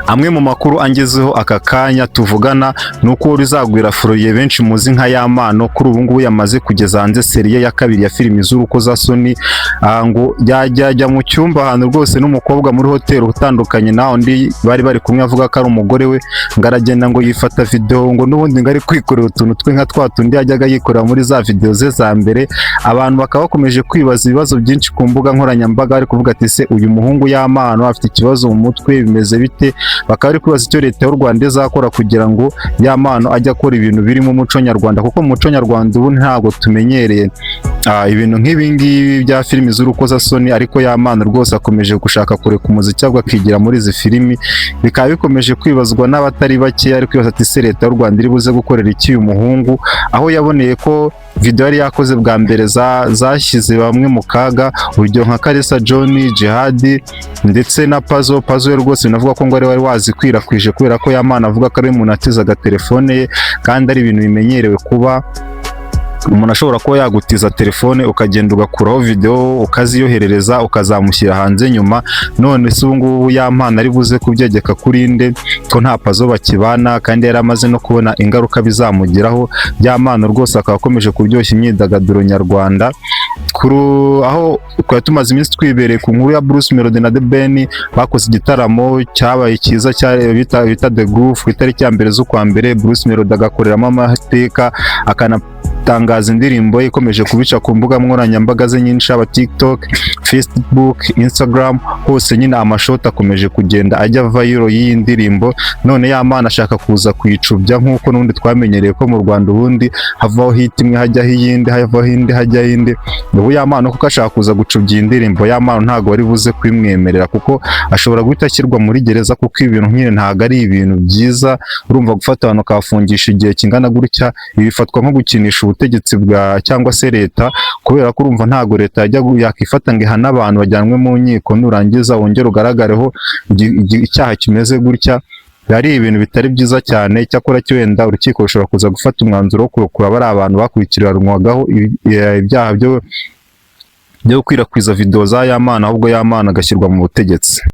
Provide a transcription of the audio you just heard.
Amwe mu makuru angezeho aka kanya tuvugana nuko rizagwira Floriye benshi muzi nka Yamano kuri ubu ngubu yamaze kugeza hanze serie ya kabiri ya filimi z'urukozasoni, ngo yajya mu cyumba ahantu rwose n'umukobwa muri hoteli utandukanye na undi bari kumwe avuga ko ari umugore we, ngo aragenda ngo yifata video ngo n'ubundi ngo ari kwikorera utuntu twe nka twatundi yajyaga yikorera muri za video ze za mbere. Abantu bakaba bakomeje kwibaza ibibazo byinshi ku mbuga nkoranyambaga ari kuvuga ati se uyu muhungu Yamano afite ikibazo mu mutwe bimeze bite? Bakaba ari kwibaza icyo leta y'u Rwanda izakora kugira ngo Yamano ajya akora ibintu biri mu muco nyarwanda, kuko mu muco nyarwanda ubu ntabwo tumenyereye ibintu nk'ibi ngibi bya filimi z'urukozasoni, ariko Yamano rwose akomeje gushaka kureka umuziki ahubwo akigira muri izi filimi. Bikaba bikomeje kwibazwa n'abatari bake, ari kwibaza ati se leta y'u Rwanda iri buze gukorera iki uyu muhungu, aho yaboneye ko video yari yakoze bwa mbere zashyize bamwe mu kaga, urugero nka Kalisa John, Jihad ndetse na Pazo rwose binavuga ko ngo ari wari wazikwirakwije kubera ko Yamano avuga ko ari umuntu atizaga telefone ye, kandi ari ibintu bimenyerewe kuba umuntu ashobora kuba yagutiza telefone ukagenda ugakuraho video ukaziyoherereza ukazamushyira hanze nyuma. None se ubu ngubu Yamano ari buze kubyegeka kuri nde ko nta Pazo bakibana kandi yari amaze no kubona ingaruka bizamugeraho? Yamano rwose akaba akomeje kuryoshya imyidagaduro nyarwanda aho twari tumaze iminsi twibereye ku nkuru ya Bruce Melody na The Ben bakoze igitaramo cyabaye cyiza bita The Groove ku itariki ya mbere z'ukwa mbere. Bruce Melody agakoreramo amateka akanatangaza indirimbo ikomeje kubica ku mbuga nkoranyambaga ze nyinshi, aba TikTok, Facebook, Instagram, hose nyine amashoti akomeje kugenda ajya viral y'iyi ndirimbo. None Yamano ashaka kuza kuyicubya nk'uko n'ubundi twamenyereye ko mu Rwanda ubundi havaho hit imwe hajyaho iyindi, havaho indi hajyaho indi. Ubu Yamano kuko ashaka kuza gucubya iyi ndirimbo, Yamano ntabwo wari buze kwimwemerera kuko ashobora guhita ashyirwa muri gereza, kuko ibintu nk'ibi ntabwo ari ibintu byiza. Urumva gufata abantu ukabafungisha igihe kingana gutya bifatwa nko gukinisha ubutegetsi cyangwa se leta, kubera ko urumva ntabwo leta yakifata ngo ihane abantu bajyanwe mu nkiko nurangiza wongere ugaragareho icyaha kimeze gutya. Ari ibintu bitari byiza cyane. Cyakora cyo wenda urukiko rushobora kuza gufata umwanzuro wo kurokura bari abantu bakurikiranwagaho ibyaha byo gukwirakwiza video za Yamano, ahubwo Yamano agashyirwa mu butegetsi.